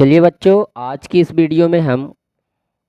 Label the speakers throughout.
Speaker 1: चलिए बच्चों, आज की इस वीडियो में हम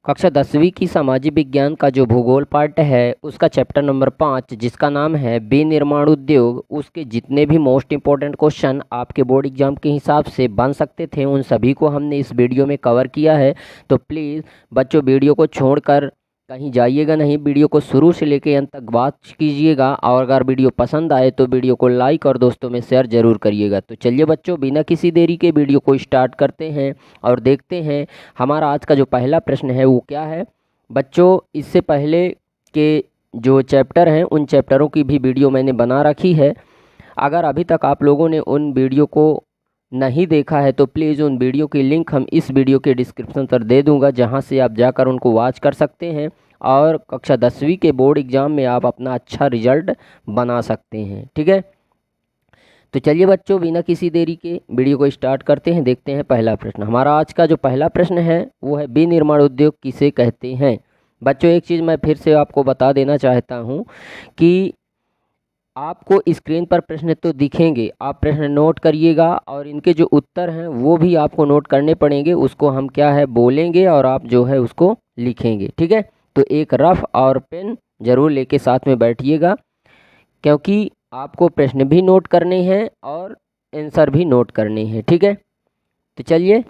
Speaker 1: कक्षा 10वीं की सामाजिक विज्ञान का जो भूगोल पार्ट है उसका चैप्टर नंबर 5 जिसका नाम है विनिर्माण उद्योग, उसके जितने भी मोस्ट इम्पोर्टेंट क्वेश्चन आपके बोर्ड एग्जाम के हिसाब से बन सकते थे उन सभी को हमने इस वीडियो में कवर किया है। तो प्लीज़ बच्चों वीडियो को छोड़कर कहीं जाइएगा नहीं, वीडियो को शुरू से लेकर अंत तक वॉच कीजिएगा और अगर वीडियो पसंद आए तो वीडियो को लाइक और दोस्तों में शेयर ज़रूर करिएगा। तो चलिए बच्चों, बिना किसी देरी के वीडियो को स्टार्ट करते हैं और देखते हैं हमारा आज का जो पहला प्रश्न है वो क्या है। बच्चों, इससे पहले के जो चैप्टर हैं उन चैप्टरों की भी वीडियो मैंने बना रखी है। अगर अभी तक आप लोगों ने उन वीडियो को नहीं देखा है तो प्लीज़ उन वीडियो की लिंक हम इस वीडियो के डिस्क्रिप्शन पर दे दूंगा, जहां से आप जाकर उनको वॉच कर सकते हैं और कक्षा 10वीं के बोर्ड एग्ज़ाम में आप अपना अच्छा रिजल्ट बना सकते हैं। ठीक है, तो चलिए बच्चों, बिना किसी देरी के वीडियो को स्टार्ट करते हैं। देखते हैं पहला प्रश्न। हमारा आज का जो पहला प्रश्न है वो है विनिर्माण उद्योग किसे कहते हैं। बच्चों, एक चीज़ मैं फिर से आपको बता देना चाहता हूँ कि आपको स्क्रीन पर प्रश्न तो दिखेंगे, आप प्रश्न नोट करिएगा और इनके जो उत्तर हैं वो भी आपको नोट करने पड़ेंगे। उसको हम क्या है बोलेंगे और आप जो है उसको लिखेंगे। ठीक है, तो एक रफ और पेन ज़रूर लेके साथ में बैठिएगा, क्योंकि आपको प्रश्न भी नोट करने हैं और आंसर भी नोट करने हैं। ठीक है, तो चलिए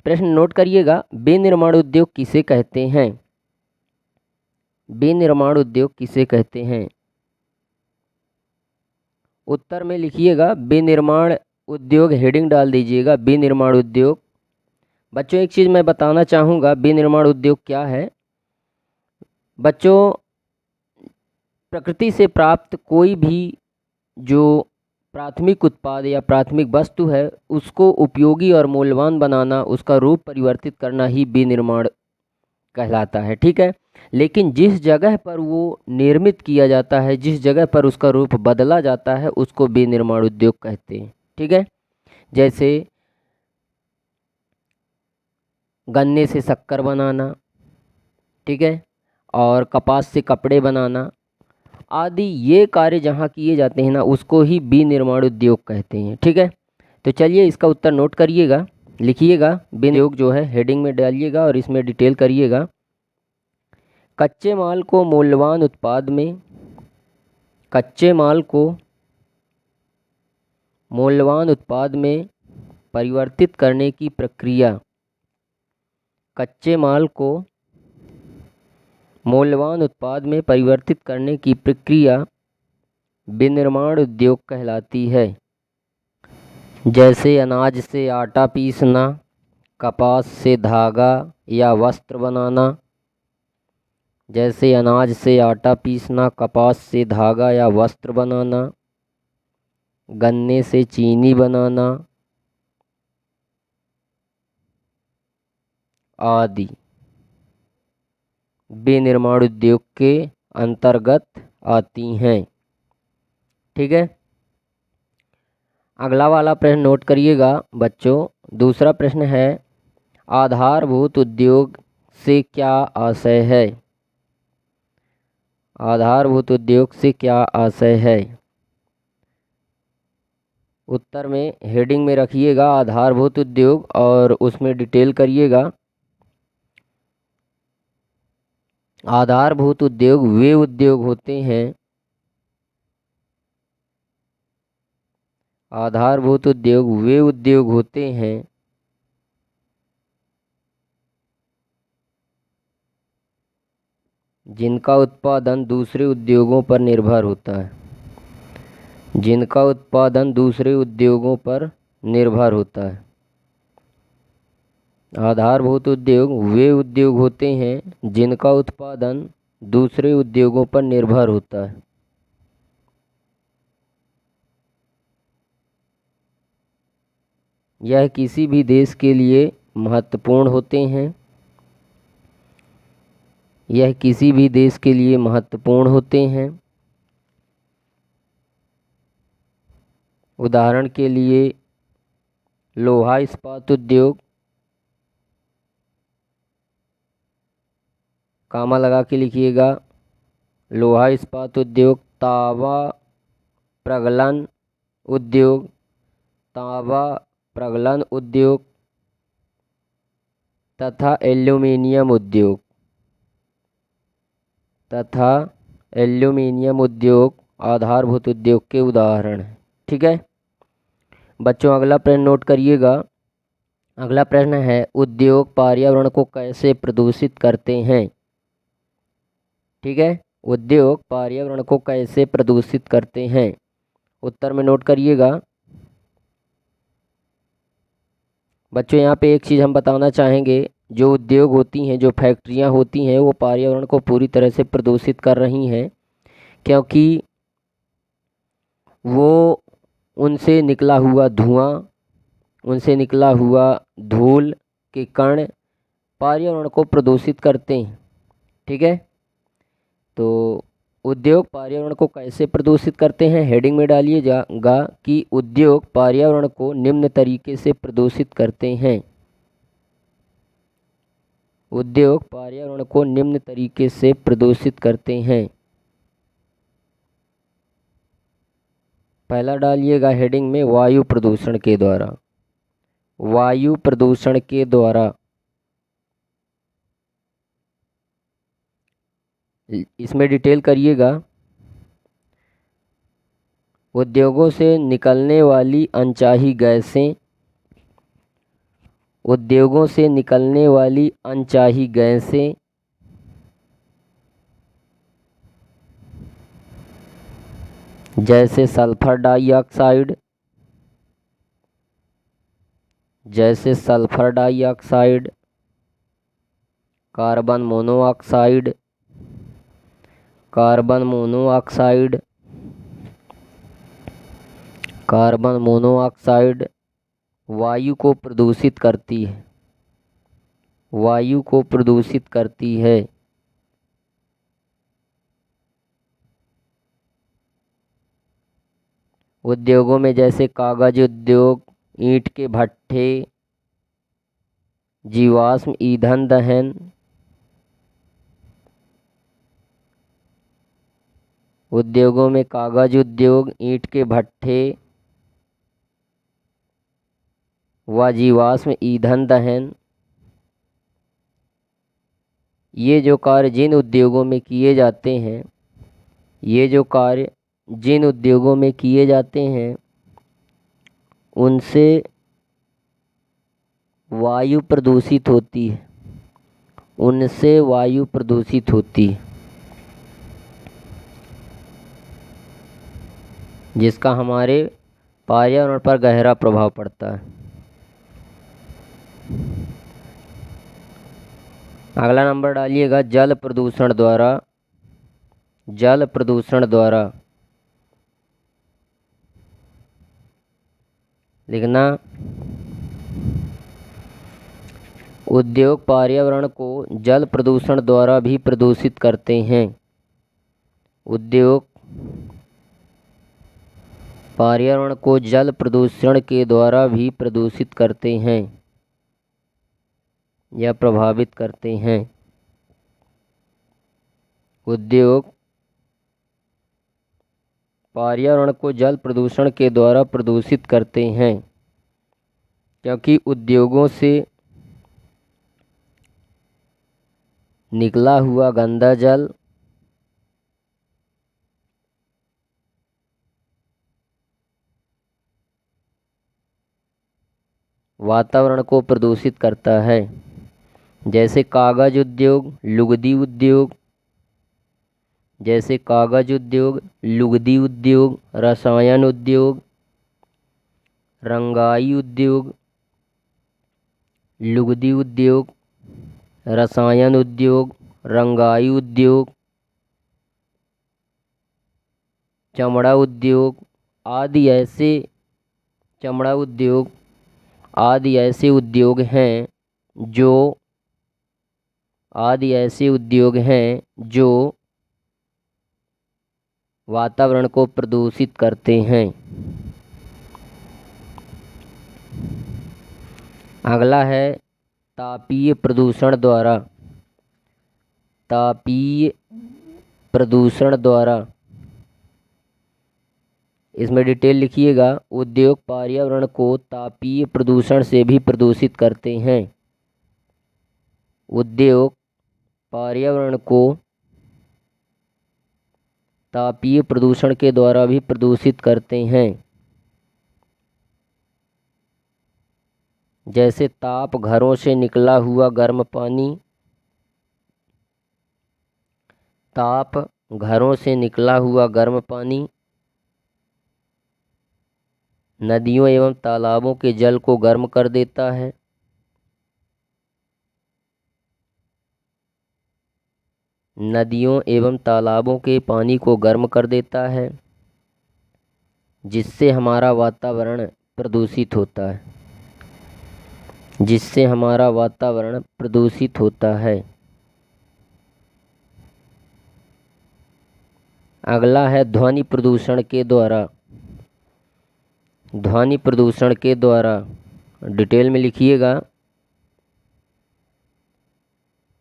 Speaker 1: प्रश्न नोट करिएगा। विनिर्माण उद्योग किसे कहते हैं? विनिर्माण उद्योग किसे कहते हैं? उत्तर में लिखिएगा विनिर्माण उद्योग, हेडिंग डाल दीजिएगा विनिर्माण उद्योग। बच्चों, एक चीज़ मैं बताना चाहूँगा, विनिर्माण उद्योग क्या है। बच्चों, प्रकृति से प्राप्त कोई भी जो प्राथमिक उत्पाद या प्राथमिक वस्तु है उसको उपयोगी और मूल्यवान बनाना, उसका रूप परिवर्तित करना ही विनिर्माण कहलाता है। ठीक है, लेकिन जिस जगह पर वो निर्मित किया जाता है, जिस जगह पर उसका रूप बदला जाता है उसको विनिर्माण उद्योग कहते हैं। ठीक है, जैसे गन्ने से शक्कर बनाना, ठीक है, और कपास से कपड़े बनाना आदि, ये कार्य जहाँ किए जाते हैं ना उसको ही विनिर्माण उद्योग कहते हैं। ठीक है, तो चलिए इसका उत्तर नोट करिएगा, लिखिएगा विनियोग जो है हेडिंग में डालिएगा और इसमें डिटेल करिएगा। कच्चे माल को मूल्यवान उत्पाद में, कच्चे माल को मूल्यवान उत्पाद में परिवर्तित करने की प्रक्रिया, कच्चे माल को मूल्यवान उत्पाद में परिवर्तित करने की प्रक्रिया विनिर्माण उद्योग कहलाती है। जैसे अनाज से आटा पीसना, कपास से धागा या वस्त्र बनाना। जैसे अनाज से आटा पीसना, कपास से धागा या वस्त्र बनाना, गन्ने से चीनी बनाना आदि विनिर्माण उद्योग के अंतर्गत आती हैं। ठीक है, अगला वाला प्रश्न नोट करिएगा बच्चों। दूसरा प्रश्न है आधारभूत उद्योग से क्या आशय है? आधारभूत उद्योग से क्या आशय है? उत्तर में हेडिंग में रखिएगा आधारभूत उद्योग और उसमें डिटेल करिएगा। आधारभूत उद्योग वे उद्योग होते हैं, आधारभूत उद्योग वे उद्योग होते हैं जिनका उत्पादन दूसरे उद्योगों पर निर्भर होता है, जिनका उत्पादन दूसरे उद्योगों पर निर्भर होता है। आधारभूत उद्योग वे उद्योग होते हैं जिनका उत्पादन दूसरे उद्योगों पर निर्भर होता है। यह किसी भी देश के लिए महत्वपूर्ण होते हैं, यह किसी भी देश के लिए महत्वपूर्ण होते हैं। उदाहरण के लिए लोहा इस्पात उद्योग, कामा लगा के लिखिएगा, लोहा इस्पात उद्योग, तांबा प्रगलन उद्योग, तांबा प्रगलन उद्योग, तथा एल्यूमीनियम उद्योग आधारभूत उद्योग के उदाहरण हैं। ठीक है बच्चों, अगला प्रश्न नोट करिएगा। अगला प्रश्न है, उद्योग पर्यावरण को कैसे प्रदूषित करते हैं। ठीक है, उद्योग पर्यावरण को कैसे प्रदूषित करते हैं, उत्तर में नोट करिएगा। बच्चों यहाँ पे एक चीज़ हम बताना चाहेंगे, जो उद्योग होती हैं, जो फैक्ट्रियाँ होती हैं, वो पर्यावरण को पूरी तरह से प्रदूषित कर रही हैं, क्योंकि वो उनसे निकला हुआ धुआं, उनसे निकला हुआ धूल के कण पर्यावरण को प्रदूषित करते हैं। ठीक है, तो उद्योग पर्यावरण को कैसे प्रदूषित करते हैं, हेडिंग में डालिएगा कि उद्योग पर्यावरण को निम्न तरीके से प्रदूषित करते हैं। उद्योग पर्यावरण को निम्न तरीके से प्रदूषित करते हैं। पहला डालिएगा हेडिंग में, वायु प्रदूषण के द्वारा। वायु प्रदूषण के द्वारा। इसमें डिटेल करिएगा। उद्योगों से निकलने वाली अनचाही गैसें, उद्योगों से निकलने वाली अनचाही गैसें जैसे सल्फर डाइऑक्साइड, कार्बन मोनोऑक्साइड, वायु को प्रदूषित करती है, उद्योगों में जैसे कागज उद्योग, ईंट के भट्ठे, जीवाश्म ईंधन दहन, उद्योगों में कागज उद्योग, ईंट के भट्ठे व जीवाश्म ईंधन दहन, ये जो कार्य जिन उद्योगों में किए जाते हैं, उनसे वायु प्रदूषित होती है, जिसका हमारे पर्यावरण पर गहरा प्रभाव पड़ता है। अगला नंबर डालिएगा, जल प्रदूषण द्वारा लिखना। उद्योग पर्यावरण को जल प्रदूषण द्वारा भी प्रदूषित करते हैं। उद्योग पर्यावरण को जल प्रदूषण के द्वारा भी प्रदूषित करते हैं या प्रभावित करते हैं। उद्योग पर्यावरण को जल प्रदूषण के द्वारा प्रदूषित करते हैं, क्योंकि उद्योगों से निकला हुआ गंदा जल वातावरण को प्रदूषित करता है। जैसे कागज उद्योग, लुगदी उद्योग, रसायन उद्योग, रंगाई उद्योग, लुगदी उद्योग, रसायन उद्योग, रंगाई उद्योग, चमड़ा उद्योग आदि ऐसे उद्योग हैं जो वातावरण को प्रदूषित करते हैं। अगला है तापीय प्रदूषण द्वारा। इसमें डिटेल लिखिएगा। उद्योग पर्यावरण को तापीय प्रदूषण से भी प्रदूषित करते हैं। उद्योग पर्यावरण को तापीय प्रदूषण के द्वारा भी प्रदूषित करते हैं। जैसे ताप घरों से निकला हुआ गर्म पानी, ताप घरों से निकला हुआ गर्म पानी नदियों एवं तालाबों के जल को गर्म कर देता है। नदियों एवं तालाबों के पानी को गर्म कर देता है, जिससे हमारा वातावरण प्रदूषित होता है, जिससे हमारा वातावरण प्रदूषित होता है। अगला है ध्वनि प्रदूषण के द्वारा। ध्वनि प्रदूषण के द्वारा डिटेल में लिखिएगा।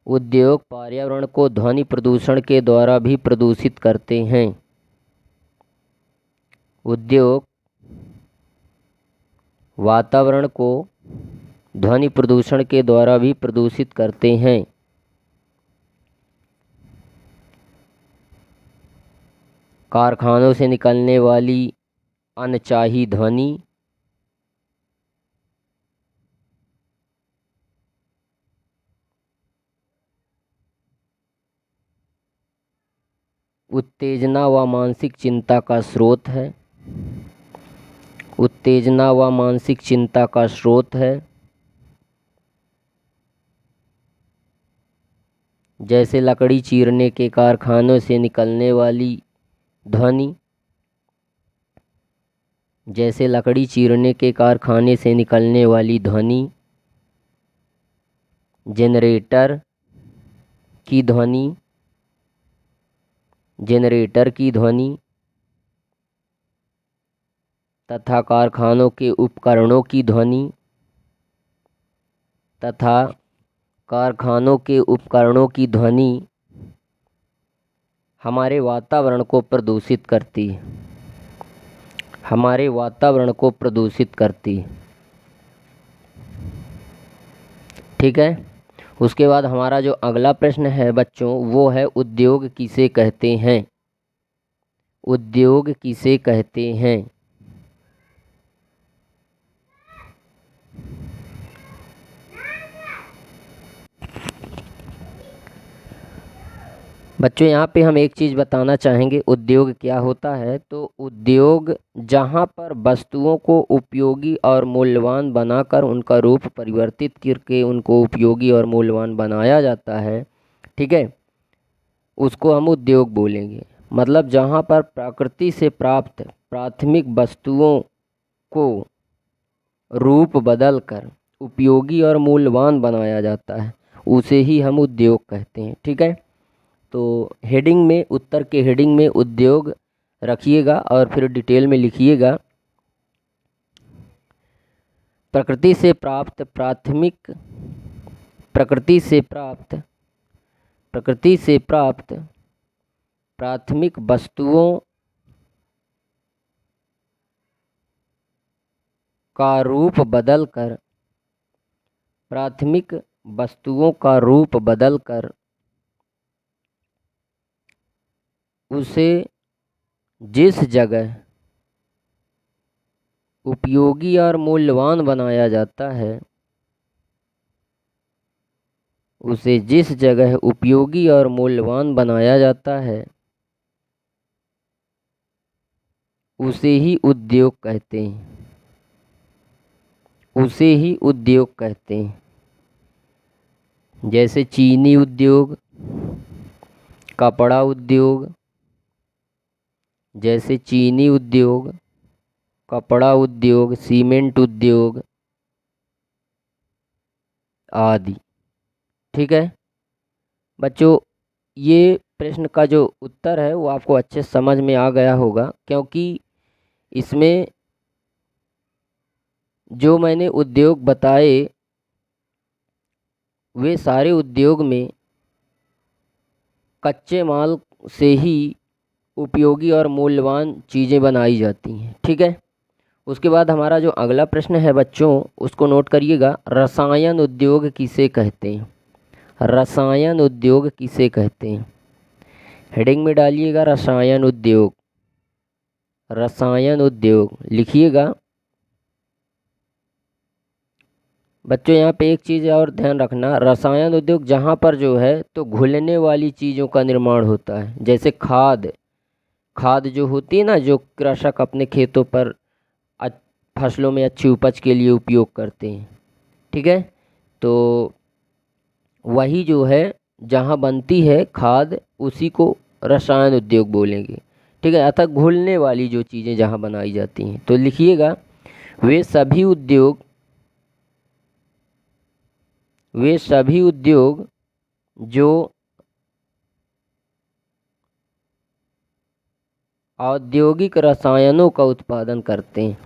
Speaker 1: उद्योग पर्यावरण को ध्वनि प्रदूषण के द्वारा भी प्रदूषित करते हैं। उद्योग वातावरण को ध्वनि प्रदूषण के द्वारा भी प्रदूषित करते हैं। कारखानों से निकलने वाली अनचाही ध्वनि, उत्तेजना व मानसिक चिंता का स्रोत है। उत्तेजना व मानसिक चिंता का स्रोत है। जैसे लकड़ी चीरने के कारखानों से निकलने वाली ध्वनि, जैसे लकड़ी चीरने के कारखाने से निकलने वाली ध्वनि, जनरेटर की ध्वनि, जनरेटर की ध्वनि तथा कारखानों के उपकरणों की ध्वनि तथा कारखानों के उपकरणों की ध्वनि हमारे वातावरण को प्रदूषित करती है, हमारे वातावरण को प्रदूषित करती है। ठीक है। उसके बाद हमारा जो अगला प्रश्न है बच्चों, वो है उद्योग किसे कहते हैं। उद्योग किसे कहते हैं। बच्चों यहाँ पे हम एक चीज़ बताना चाहेंगे, उद्योग क्या होता है। तो उद्योग जहाँ पर वस्तुओं को उपयोगी और मूल्यवान बनाकर उनका रूप परिवर्तित करके उनको उपयोगी और मूल्यवान बनाया जाता है, ठीक है, उसको हम उद्योग बोलेंगे। मतलब जहाँ पर प्रकृति से प्राप्त प्राथमिक वस्तुओं को रूप बदलकर उपयोगी और मूल्यवान बनाया जाता है, उसे ही हम उद्योग कहते हैं। ठीक है। तो हेडिंग में, उत्तर के हेडिंग में उद्योग रखिएगा और फिर डिटेल में लिखिएगा। प्रकृति से प्राप्त प्राथमिक, प्रकृति से प्राप्त प्राथमिक वस्तुओं का रूप बदलकर, प्राथमिक वस्तुओं का रूप बदलकर उसे जिस जगह उपयोगी और मूल्यवान बनाया जाता है, उसे जिस जगह उपयोगी और मूल्यवान बनाया जाता है, उसे ही उद्योग कहते हैं, उसे ही उद्योग कहते हैं। जैसे चीनी उद्योग, कपड़ा उद्योग, जैसे चीनी उद्योग, कपड़ा उद्योग, सीमेंट उद्योग आदि। ठीक है बच्चों, ये प्रश्न का जो उत्तर है वो आपको अच्छे समझ में आ गया होगा, क्योंकि इसमें जो मैंने उद्योग बताए वे सारे उद्योग में कच्चे माल से ही उपयोगी और मूल्यवान चीज़ें बनाई जाती हैं। ठीक है। उसके बाद हमारा जो अगला प्रश्न है बच्चों, उसको नोट करिएगा। रसायन उद्योग किसे कहते हैं। रसायन उद्योग किसे कहते हैं? हेडिंग में डालिएगा रसायन उद्योग, रसायन उद्योग लिखिएगा। बच्चों यहाँ पे एक चीज़ और ध्यान रखना, रसायन उद्योग जहाँ पर जो है तो घुलने वाली चीज़ों का निर्माण होता है, जैसे खाद, खाद जो होती है ना, जो कृषक अपने खेतों पर फसलों में अच्छी उपज के लिए उपयोग करते हैं, ठीक है। तो वही जो है जहाँ बनती है खाद, उसी को रसायन उद्योग बोलेंगे, ठीक है। अतः घुलने वाली जो चीज़ें जहाँ बनाई जाती हैं, तो लिखिएगा वे सभी उद्योग जो औद्योगिक रसायनों का उत्पादन करते हैं।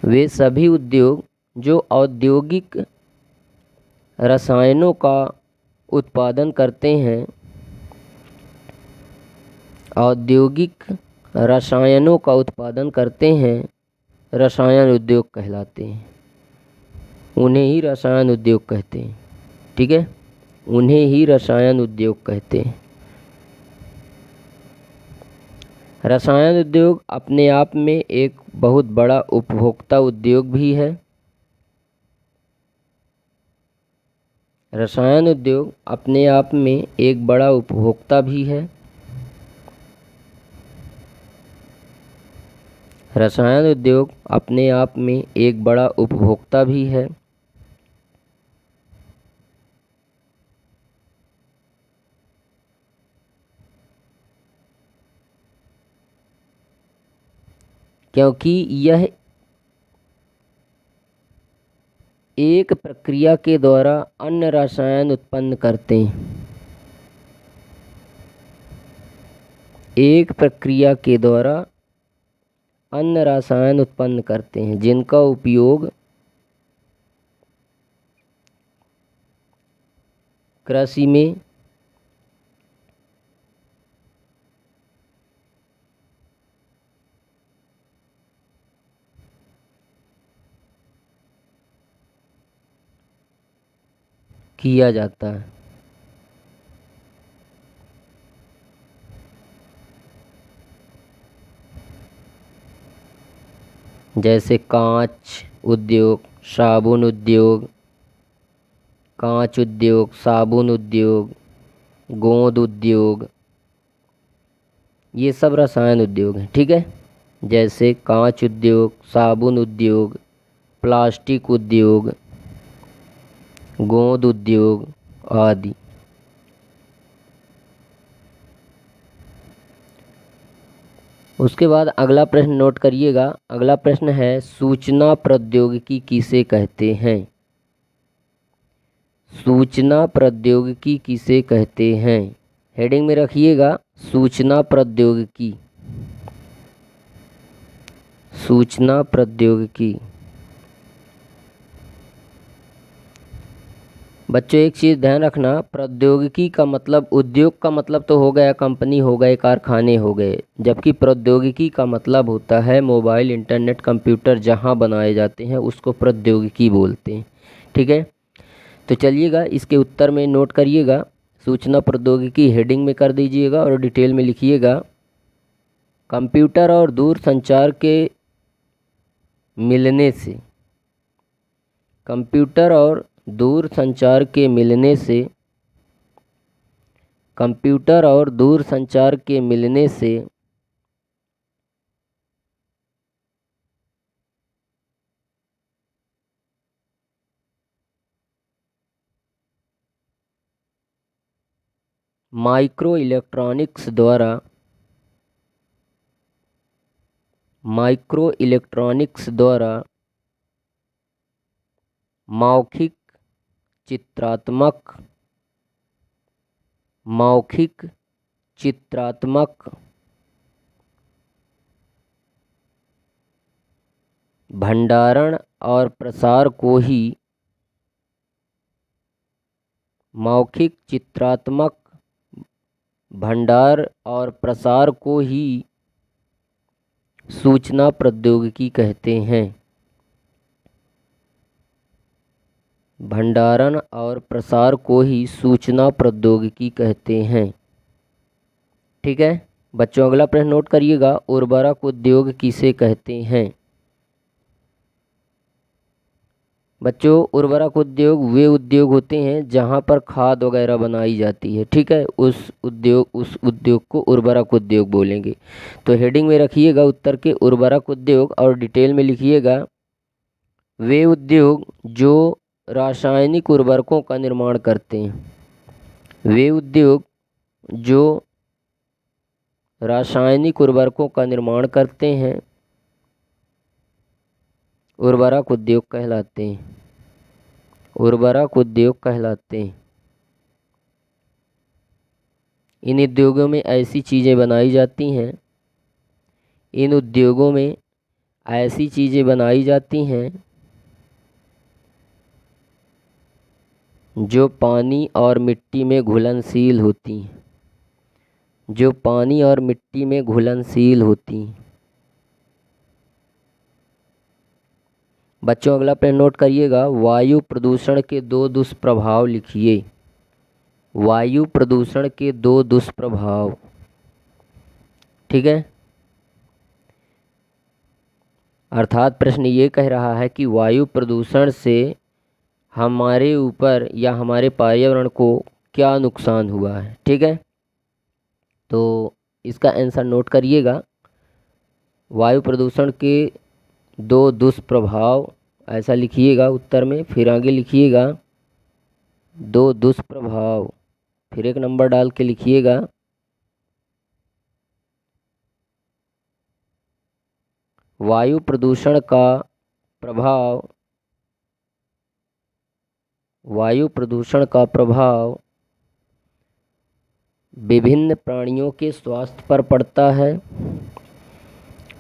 Speaker 1: वे सभी उद्योग जो औद्योगिक रसायनों का उत्पादन करते हैं, औद्योगिक रसायनों का उत्पादन करते हैं, रसायन उद्योग कहलाते हैं। उन्हें ही रसायन उद्योग कहते हैं, ठीक है, उन्हें ही रसायन उद्योग कहते हैं। रसायन उद्योग अपने आप में एक बहुत बड़ा उपभोक्ता उद्योग भी है। रसायन उद्योग अपने आप में एक बड़ा उपभोक्ता भी है। रसायन उद्योग अपने आप में एक बड़ा उपभोक्ता भी है। क्योंकि यह एक प्रक्रिया के द्वारा अन्य रसायन उत्पन्न करते हैं। एक प्रक्रिया के द्वारा अन्य रसायन उत्पन्न करते हैं, जिनका उपयोग कृषि में किया जाता है। जैसे कांच उद्योग, साबुन उद्योग, कांच उद्योग, साबुन उद्योग, गोंद उद्योग, ये सब रसायन उद्योग हैं, ठीक है। जैसे कांच उद्योग, साबुन उद्योग, प्लास्टिक उद्योग, गोंद उद्योग आदि। उसके बाद अगला प्रश्न नोट करिएगा। अगला प्रश्न है, सूचना प्रौद्योगिकी किसे कहते हैं? सूचना प्रौद्योगिकी किसे कहते हैं? हेडिंग में रखिएगा सूचना प्रौद्योगिकी, सूचना प्रौद्योगिकी। बच्चों एक चीज़ ध्यान रखना, प्रौद्योगिकी का मतलब, उद्योग का मतलब तो हो गया कंपनी हो गए, कारखाने हो गए, जबकि प्रौद्योगिकी का मतलब होता है मोबाइल, इंटरनेट, कंप्यूटर जहां बनाए जाते हैं उसको प्रौद्योगिकी बोलते हैं, ठीक है। तो चलिएगा इसके उत्तर में नोट करिएगा। सूचना प्रौद्योगिकी हेडिंग में कर दीजिएगा और डिटेल में लिखिएगा, कंप्यूटर और दूर संचार के मिलने से, कंप्यूटर और दूर संचार के मिलने से, कंप्यूटर और दूर संचार के मिलने से माइक्रो इलेक्ट्रॉनिक्स द्वारा, माइक्रो इलेक्ट्रॉनिक्स द्वारा मौखिक चित्रात्मक, मौखिक चित्रात्मक भंडारण और प्रसार को ही, मौखिक चित्रात्मक भंडार और प्रसार को ही सूचना प्रौद्योगिकी कहते हैं। भंडारण और प्रसार को ही सूचना प्रौद्योगिकी कहते हैं। ठीक है बच्चों, अगला प्रश्न नोट करिएगा, उर्वरक उद्योग किसे कहते हैं। बच्चों उर्वरक उद्योग वे उद्योग होते हैं जहां पर खाद वगैरह बनाई जाती है। ठीक है, उस उद्योग को उर्वरक उद्योग बोलेंगे। तो हेडिंग में रखिएगा उत्तर के उर्वरक उद्योग और डिटेल में लिखिएगा वे उद्योग जो रासायनिक उर्वरकों का निर्माण करते हैं। वे उद्योग जो रासायनिक उर्वरकों का निर्माण करते हैं उर्वरक उद्योग कहलाते हैं। उर्वरक उद्योग कहलाते हैं। इन उद्योगों में ऐसी चीज़ें बनाई जाती हैं इन उद्योगों में ऐसी चीज़ें बनाई जाती हैं जो पानी और मिट्टी में घुलनशील होती हैं। जो पानी और मिट्टी में घुलनशील होती हैं। बच्चों अगला प्रश्न नोट करिएगा, वायु प्रदूषण के दो दुष्प्रभाव लिखिए। वायु प्रदूषण के दो दुष्प्रभाव। ठीक है, अर्थात प्रश्न ये कह रहा है कि वायु प्रदूषण से हमारे ऊपर या हमारे पर्यावरण को क्या नुकसान हुआ है। ठीक है, तो इसका आंसर नोट करिएगा, वायु प्रदूषण के दो दुष्प्रभाव ऐसा लिखिएगा उत्तर में, फिर आगे लिखिएगा दो दुष्प्रभाव, फिर एक नंबर डाल के लिखिएगा वायु प्रदूषण का प्रभाव। वायु प्रदूषण का प्रभाव विभिन्न प्राणियों के स्वास्थ्य पर पड़ता है।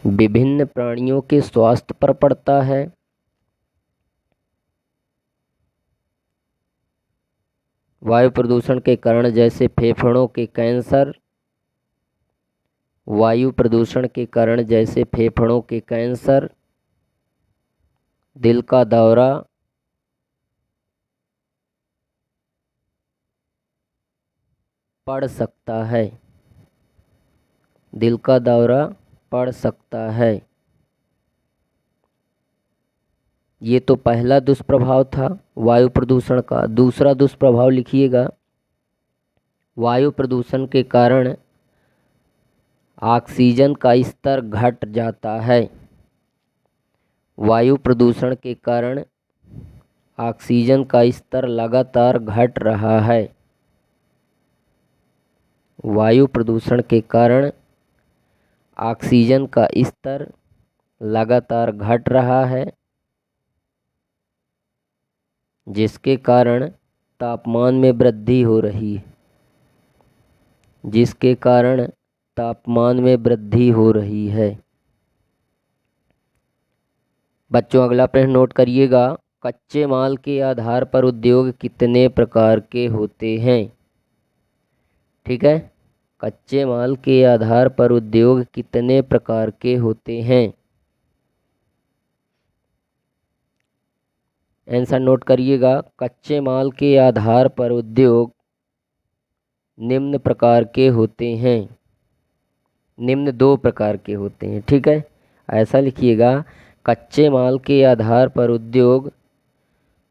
Speaker 1: विभिन्न प्राणियों के स्वास्थ्य पर पड़ता है। वायु प्रदूषण के कारण जैसे फेफड़ों के कैंसर। वायु प्रदूषण के कारण जैसे फेफड़ों के कैंसर, दिल का दौरा, पड़ सकता है। दिल का दौरा पड़ सकता है। ये तो पहला दुष्प्रभाव था वायु प्रदूषण का। दूसरा दुष्प्रभाव लिखिएगा, वायु प्रदूषण के कारण ऑक्सीजन का स्तर घट जाता है। वायु प्रदूषण के कारण ऑक्सीजन का स्तर लगातार घट रहा है। वायु प्रदूषण के कारण ऑक्सीजन का स्तर लगातार घट रहा है, जिसके कारण तापमान में वृद्धि हो रही है। जिसके कारण तापमान में वृद्धि हो रही है। बच्चों अगला प्रश्न नोट करिएगा, कच्चे माल के आधार पर उद्योग कितने प्रकार के होते हैं। ठीक है, कच्चे माल के आधार पर उद्योग कितने प्रकार के होते हैं। आंसर नोट करिएगा, कच्चे माल के आधार पर उद्योग निम्न प्रकार के होते हैं। निम्न दो प्रकार के होते हैं। ठीक है, ऐसा लिखिएगा, कच्चे माल के आधार पर उद्योग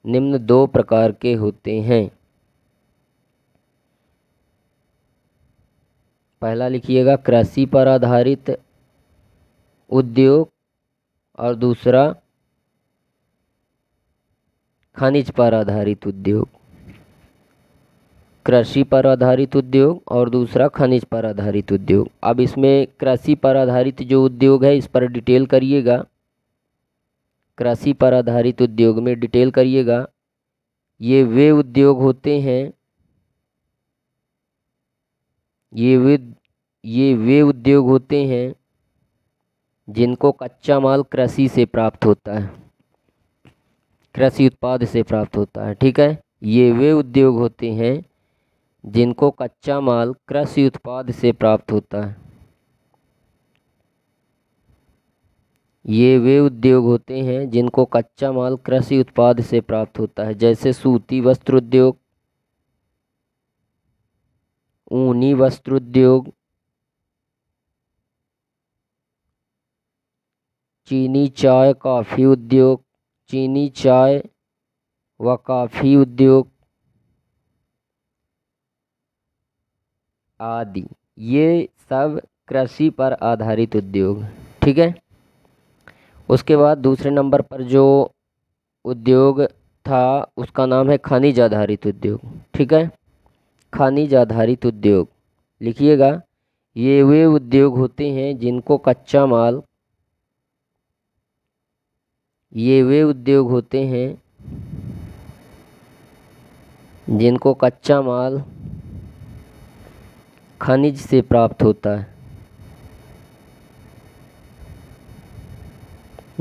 Speaker 1: निम्न दो प्रकार के होते हैं। पहला लिखिएगा कृषि पर आधारित उद्योग और दूसरा खनिज पर आधारित उद्योग। कृषि पर आधारित उद्योग और दूसरा खनिज पर आधारित उद्योग। अब इसमें कृषि पर आधारित जो उद्योग है इस पर डिटेल करिएगा। कृषि पर आधारित उद्योग में डिटेल करिएगा, ये वे उद्योग होते हैं ये वे उद्योग होते हैं जिनको कच्चा माल कृषि से प्राप्त होता है। कृषि उत्पाद से प्राप्त होता है। ठीक है, ये वे उद्योग होते हैं जिनको कच्चा माल कृषि उत्पाद से प्राप्त होता है। ये वे उद्योग होते हैं जिनको कच्चा माल कृषि उत्पाद से प्राप्त होता है, जैसे सूती वस्त्र उद्योग, ऊनी वस्त्र उद्योग, चीनी चाय कॉफ़ी उद्योग, चीनी चाय व कॉफ़ी उद्योग आदि। ये सब कृषि पर आधारित उद्योग। ठीक है। उसके बाद दूसरे नंबर पर जो उद्योग था उसका नाम है खनिज आधारित उद्योग। ठीक है। खनिज आधारित उद्योग लिखिएगा। ये वे उद्योग होते हैं जिनको कच्चा माल ये वे उद्योग होते हैं जिनको कच्चा माल खनिज से प्राप्त होता है,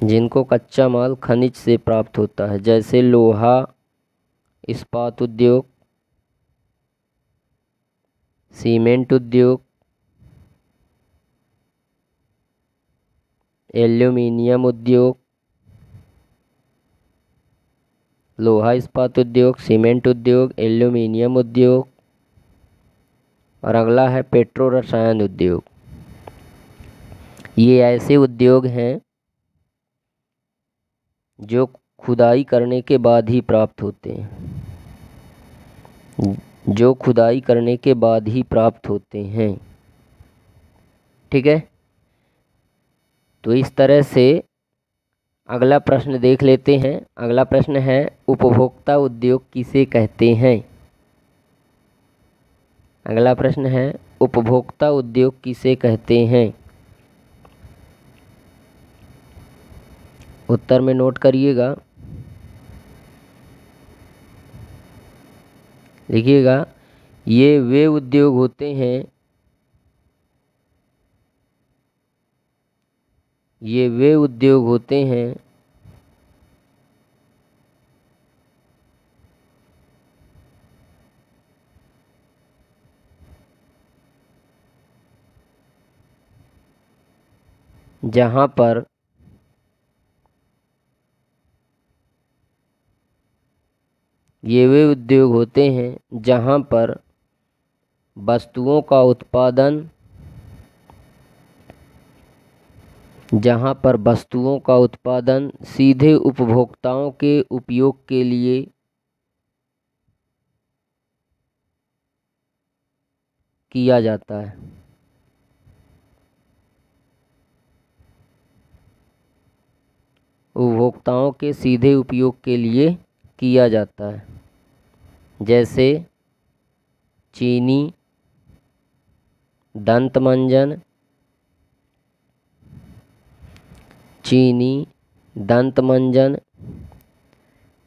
Speaker 1: जिनको कच्चा माल खनिज से प्राप्त होता है, जैसे लोहा इस्पात उद्योग, सीमेंट उद्योग, एल्यूमीनियम उद्योग, लोहा इस्पात उद्योग, सीमेंट उद्योग, एल्यूमीनियम उद्योग। और अगला है पेट्रो रसायन उद्योग। ये ऐसे उद्योग हैं जो खुदाई करने के बाद ही प्राप्त होते हैं, जो खुदाई करने के बाद ही प्राप्त होते हैं। ठीक है। तो इस तरह से अगला प्रश्न देख लेते हैं। अगला प्रश्न है उपभोक्ता उद्योग किसे कहते हैं। अगला प्रश्न है उपभोक्ता उद्योग किसे कहते हैं। उत्तर में नोट करिएगा, लिखिएगा। ये वे उद्योग होते हैं ये वे उद्योग होते हैं जहाँ पर ये वे उद्योग होते हैं जहाँ पर वस्तुओं का उत्पादन सीधे उपभोक्ताओं के उपयोग के लिए किया जाता है। उपभोक्ताओं के सीधे उपयोग के लिए किया जाता है, जैसे चीनी, दंत मंजन,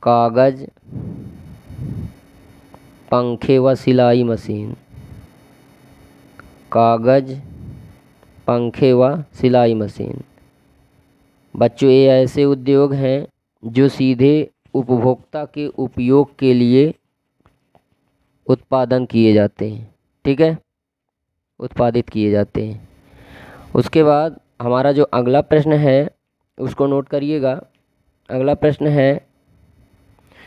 Speaker 1: कागज, पंखे व सिलाई मशीन। कागज, पंखे व सिलाई मशीन। बच्चों, ये ऐसे उद्योग हैं जो सीधे उपभोक्ता के उपयोग के लिए उत्पादन किए जाते हैं। ठीक है, उत्पादित किए जाते हैं। उसके बाद हमारा जो अगला प्रश्न है उसको नोट करिएगा। अगला प्रश्न है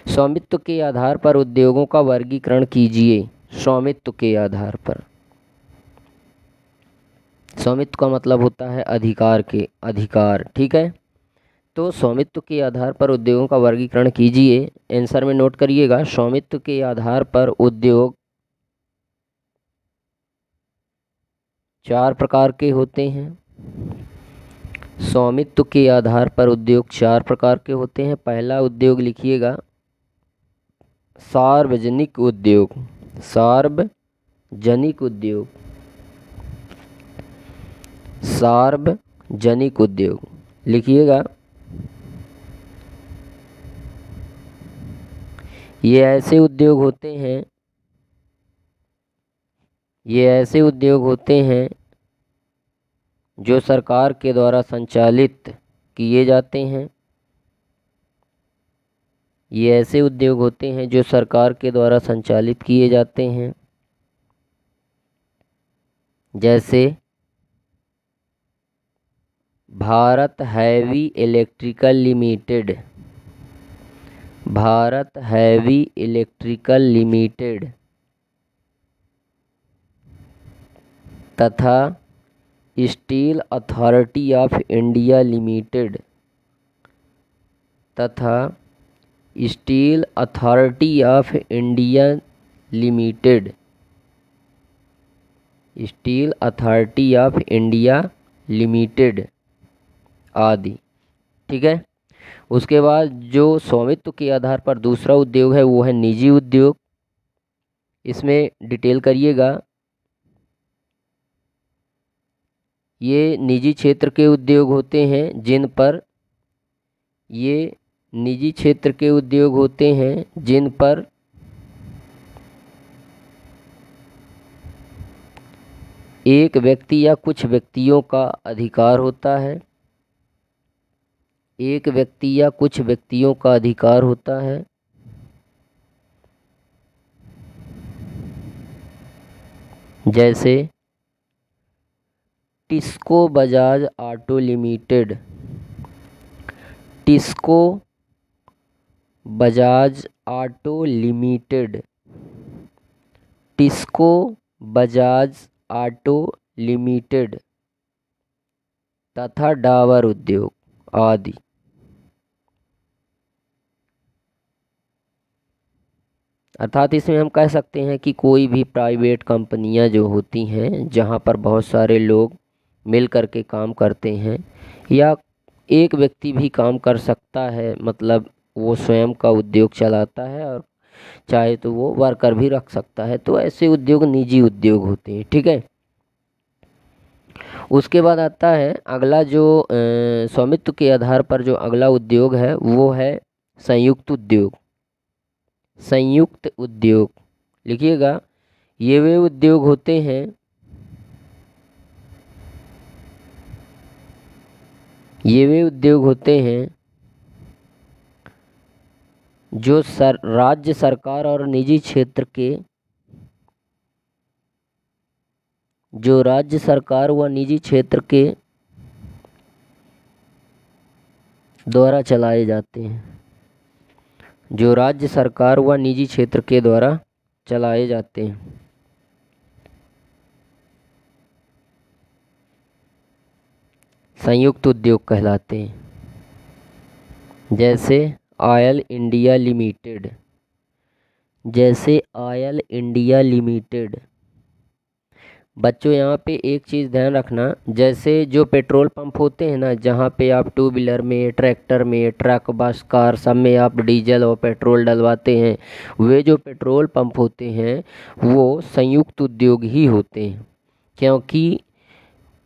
Speaker 1: स्वामित्व के आधार पर उद्योगों का वर्गीकरण कीजिए। स्वामित्व के आधार पर। स्वामित्व का मतलब होता है अधिकार। ठीक है। तो स्वामित्व के आधार पर उद्योगों का वर्गीकरण कीजिए। आंसर में नोट करिएगा। स्वामित्व के आधार पर उद्योग 4 प्रकार के होते हैं। स्वामित्व के आधार पर उद्योग 4 प्रकार के होते हैं। पहला उद्योग लिखिएगा सार्वजनिक उद्योग। सार्वजनिक उद्योग। सार्वजनिक उद्योग लिखिएगा। ये ऐसे उद्योग होते हैं जो सरकार के द्वारा संचालित किए जाते हैं। ये ऐसे उद्योग होते हैं जो सरकार के द्वारा संचालित किए जाते हैं, जैसे Bharat heavy electrical limited, Bharat heavy electrical limited तथा steel authority of India limited तथा steel authority of India limited, steel authority of India limited आदि। ठीक है। उसके बाद जो स्वामित्व के आधार पर दूसरा उद्योग है वो है निजी उद्योग। इसमें डिटेल करिएगा। ये निजी क्षेत्र के उद्योग होते हैं जिन पर, ये निजी क्षेत्र के उद्योग होते हैं जिन पर एक व्यक्ति या कुछ व्यक्तियों का अधिकार होता है, एक व्यक्ति या कुछ व्यक्तियों का अधिकार होता है। जैसे TISCO Bajaj auto limited, TISCO Bajaj auto limited, TISCO Bajaj auto limited तथा डाबर उद्योग आदि। अर्थात इसमें हम कह सकते हैं कि कोई भी प्राइवेट कंपनियां जो होती हैं जहां पर बहुत सारे लोग मिल कर के काम करते हैं, या एक व्यक्ति भी काम कर सकता है, मतलब वो स्वयं का उद्योग चलाता है और चाहे तो वो वर्कर भी रख सकता है, तो ऐसे उद्योग निजी उद्योग होते हैं। ठीक है। उसके बाद आता है अगला जो स्वामित्व के आधार पर जो अगला उद्योग है वो है संयुक्त उद्योग। संयुक्त उद्योग लिखिएगा। ये वे उद्योग होते हैं, ये वे उद्योग होते हैं जो राज्य सरकार और निजी क्षेत्र के, जो राज्य सरकार व निजी क्षेत्र के द्वारा चलाए जाते हैं, जो राज्य सरकार व निजी क्षेत्र के द्वारा चलाए जाते हैं। संयुक्त उद्योग कहलाते हैं। जैसे ऑयल इंडिया लिमिटेड, जैसे ऑयल इंडिया लिमिटेड। बच्चों यहाँ पे एक चीज़ ध्यान रखना, जैसे जो पेट्रोल पंप होते हैं ना, जहाँ पे आप टू व्हीलर में, ट्रैक्टर में, ट्रक, बस, कार सब में आप डीजल और पेट्रोल डलवाते हैं, वे जो पेट्रोल पंप होते हैं वो संयुक्त उद्योग ही होते हैं, क्योंकि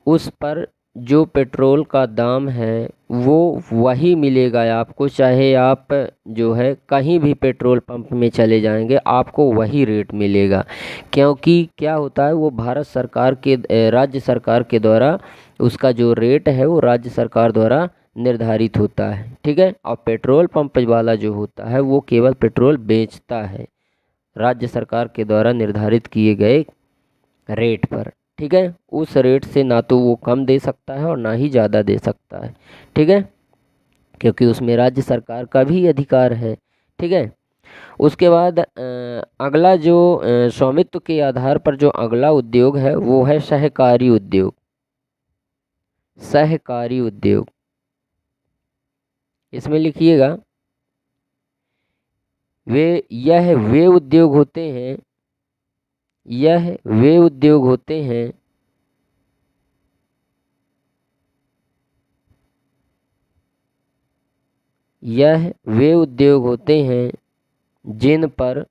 Speaker 1: उस पर जो पेट्रोल का दाम है वो वही मिलेगा आपको, चाहे आप जो है कहीं भी पेट्रोल पंप में चले जाएंगे आपको वही रेट मिलेगा। क्योंकि क्या होता है, वो भारत सरकार के, राज्य सरकार के द्वारा उसका जो रेट है वो राज्य सरकार द्वारा निर्धारित होता है। ठीक है। और पेट्रोल पंप वाला जो होता है वो केवल पेट्रोल बेचता है राज्य सरकार के द्वारा निर्धारित किए गए रेट पर। ठीक है। उस रेट से ना तो वो कम दे सकता है और ना ही ज़्यादा दे सकता है। ठीक है। क्योंकि उसमें राज्य सरकार का भी अधिकार है। ठीक है। उसके बाद अगला जो स्वामित्व के आधार पर जो अगला उद्योग है वो है सहकारी उद्योग। सहकारी उद्योग, इसमें लिखिएगा यह वे उद्योग होते हैं, यह वे उद्योग होते हैं यह वे उद्योग होते हैं जिन पर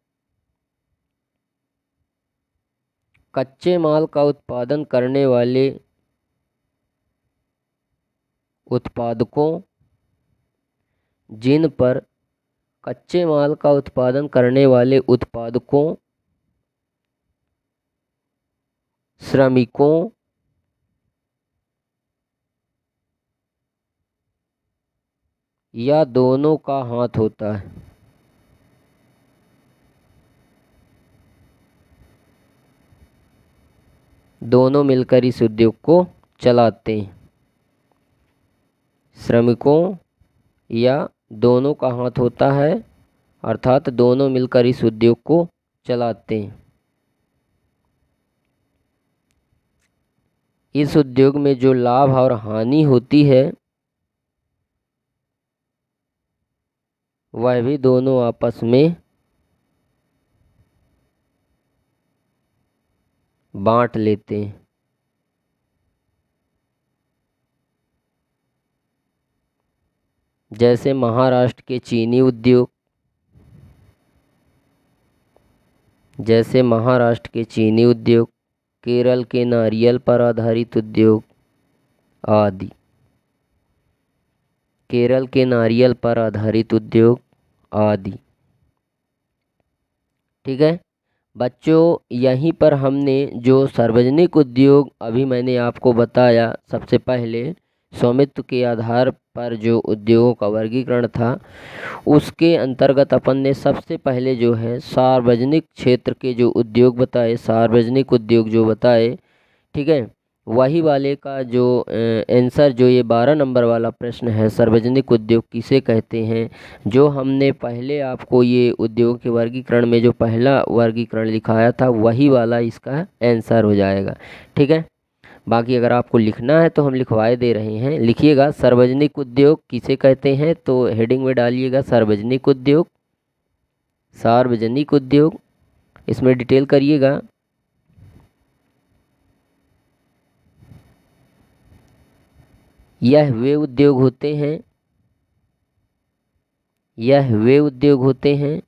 Speaker 1: कच्चे माल का उत्पादन करने वाले उत्पादकों, जिन पर कच्चे माल का उत्पादन करने वाले उत्पादकों, श्रमिकों, या दोनों का हाथ होता है। दोनों मिलकर इस उद्योग को चलाते हैं। श्रमिकों या दोनों का हाथ होता है, अर्थात दोनों मिलकर इस उद्योग को चलाते हैं। इस उद्योग में जो लाभ और हानि होती है वह भी दोनों आपस में बांट लेते हैं। जैसे महाराष्ट्र के चीनी उद्योग, केरल के नारियल पर आधारित उद्योग आदि। ठीक है बच्चों, यहीं पर हमने जो सार्वजनिक उद्योग अभी मैंने आपको बताया, सबसे पहले स्वामित्व के आधार पर जो उद्योगों का वर्गीकरण था, उसके अंतर्गत अपन ने सबसे पहले जो है सार्वजनिक क्षेत्र के जो उद्योग बताए, ठीक है, वही वाले का जो आंसर जो ये 12 नंबर वाला प्रश्न है, सार्वजनिक उद्योग किसे कहते हैं, जो हमने पहले आपको ये उद्योग के वर्गीकरण में जो पहला वर्गीकरण लिखाया था, वही वाला इसका आंसर हो जाएगा। ठीक है, बाकी अगर आपको लिखना है तो हम लिखवाए दे रहे हैं। लिखिएगा सार्वजनिक उद्योग किसे कहते हैं, तो हेडिंग में डालिएगा सार्वजनिक उद्योग, इसमें डिटेल करिएगा। यह वे उद्योग होते हैं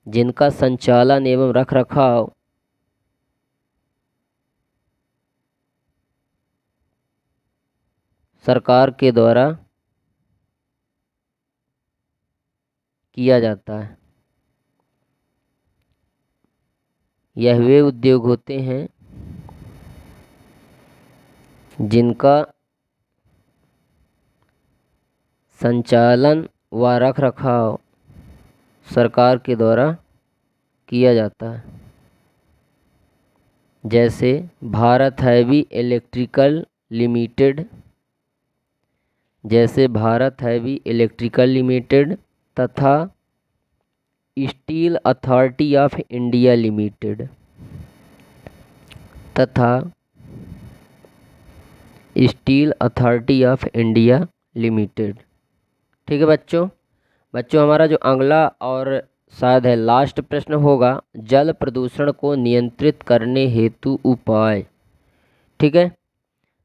Speaker 1: जिनका संचालन एवं रखरखाव सरकार के द्वारा किया जाता है। यह वे उद्योग होते हैं जिनका संचालन व रखरखाव सरकार के द्वारा किया जाता है। जैसे भारत हैवी इलेक्ट्रिकल लिमिटेड तथा steel authority of India limited. ठीक है बच्चों हमारा जो अगला और शायद है लास्ट प्रश्न होगा, जल प्रदूषण को नियंत्रित करने हेतु उपाय। ठीक है,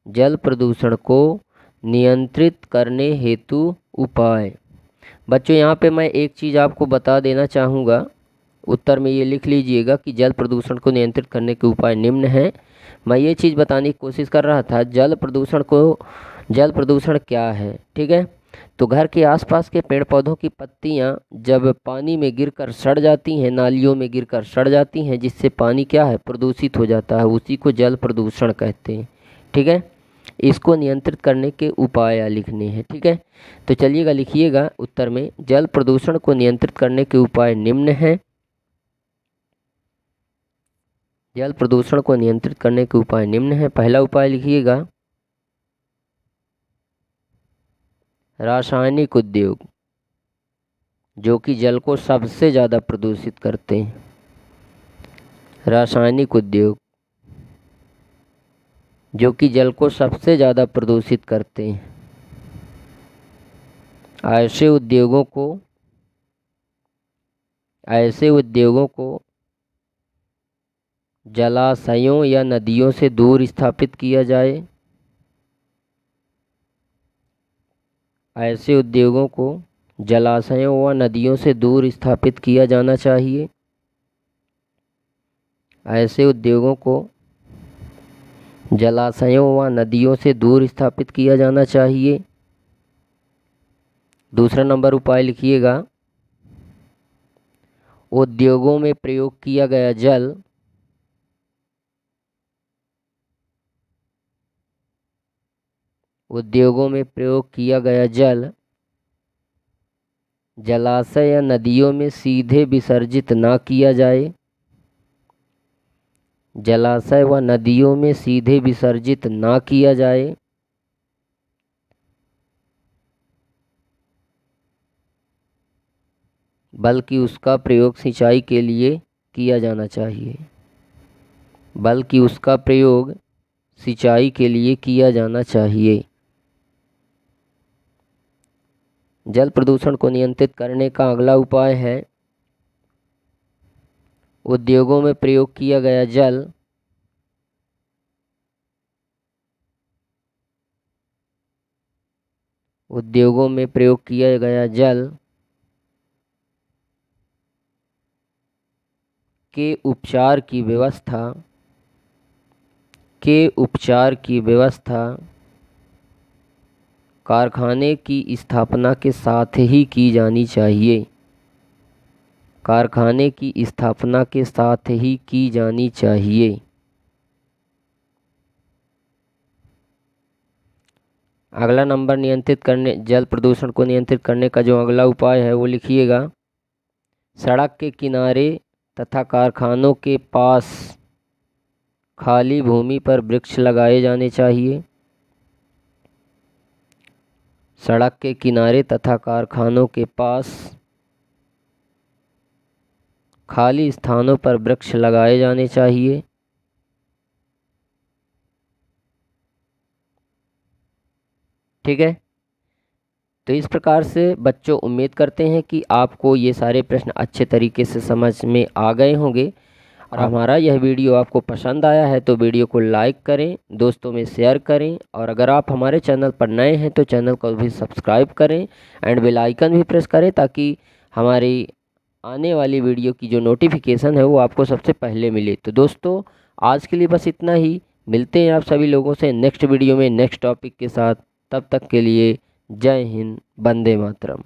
Speaker 1: जल प्रदूषण को नियंत्रित करने हेतु उपाय। बच्चों यहाँ पे मैं एक चीज़ आपको बता देना चाहूँगा, उत्तर में ये लिख लीजिएगा कि जल प्रदूषण को नियंत्रित करने के उपाय निम्न हैं। मैं ये चीज़ बताने की कोशिश कर रहा था, जल प्रदूषण क्या है। ठीक है, तो घर के आसपास के पेड़ पौधों की पत्तियां जब पानी में गिरकर सड़ जाती हैं, नालियों में गिरकर सड़ जाती हैं, जिससे पानी क्या है, प्रदूषित हो जाता है, उसी को जल प्रदूषण कहते हैं। ठीक है, इसको नियंत्रित करने के उपाय लिखने हैं। ठीक है, तो चलिएगा लिखिएगा उत्तर में, जल प्रदूषण को नियंत्रित करने के उपाय निम्न हैं। पहला उपाय लिखिएगा रासायनिक उद्योग, जो कि जल को सबसे ज़्यादा प्रदूषित करते हैं। ऐसे उद्योगों को जलाशयों या नदियों से दूर स्थापित किया जाए। ऐसे उद्योगों को जलाशयों व नदियों से दूर स्थापित किया जाना चाहिए। दूसरा नंबर उपाय लिखिएगा, उद्योगों में प्रयोग किया गया जल जलाशय या नदियों में सीधे विसर्जित ना किया जाए। जलाशय व नदियों में सीधे विसर्जित ना किया जाए, बल्कि उसका प्रयोग सिंचाई के लिए किया जाना चाहिए। बल्कि उसका प्रयोग सिंचाई के लिए किया जाना चाहिए। जल प्रदूषण को नियंत्रित करने का अगला उपाय है उद्योगों में प्रयोग किया गया जल उद्योगों में प्रयोग किया गया जल के उपचार की व्यवस्था कारखाने की स्थापना के साथ ही की जानी चाहिए। कारखाने की स्थापना के साथ ही की जानी चाहिए। अगला नंबर जल प्रदूषण को नियंत्रित करने का जो अगला उपाय है वो लिखिएगा। सड़क के किनारे तथा कारखानों के पास खाली भूमि पर वृक्ष लगाए जाने चाहिए। सड़क के किनारे तथा कारखानों के पास खाली स्थानों पर वृक्ष लगाए जाने चाहिए। ठीक है, तो इस प्रकार से बच्चों उम्मीद करते हैं कि आपको ये सारे प्रश्न अच्छे तरीके से समझ में आ गए होंगे। और हमारा यह वीडियो आपको पसंद आया है तो वीडियो को लाइक करें, दोस्तों में शेयर करें, और अगर आप हमारे चैनल पर नए हैं तो चैनल को भी सब्सक्राइब करें एंड बेल आइकन भी प्रेस करें ताकि हमारी आने वाली वीडियो की जो नोटिफिकेशन है वो आपको सबसे पहले मिले। तो दोस्तों आज के लिए बस इतना ही। मिलते हैं आप सभी लोगों से नेक्स्ट वीडियो में नेक्स्ट टॉपिक के साथ। तब तक के लिए जय हिंद, वंदे मातरम।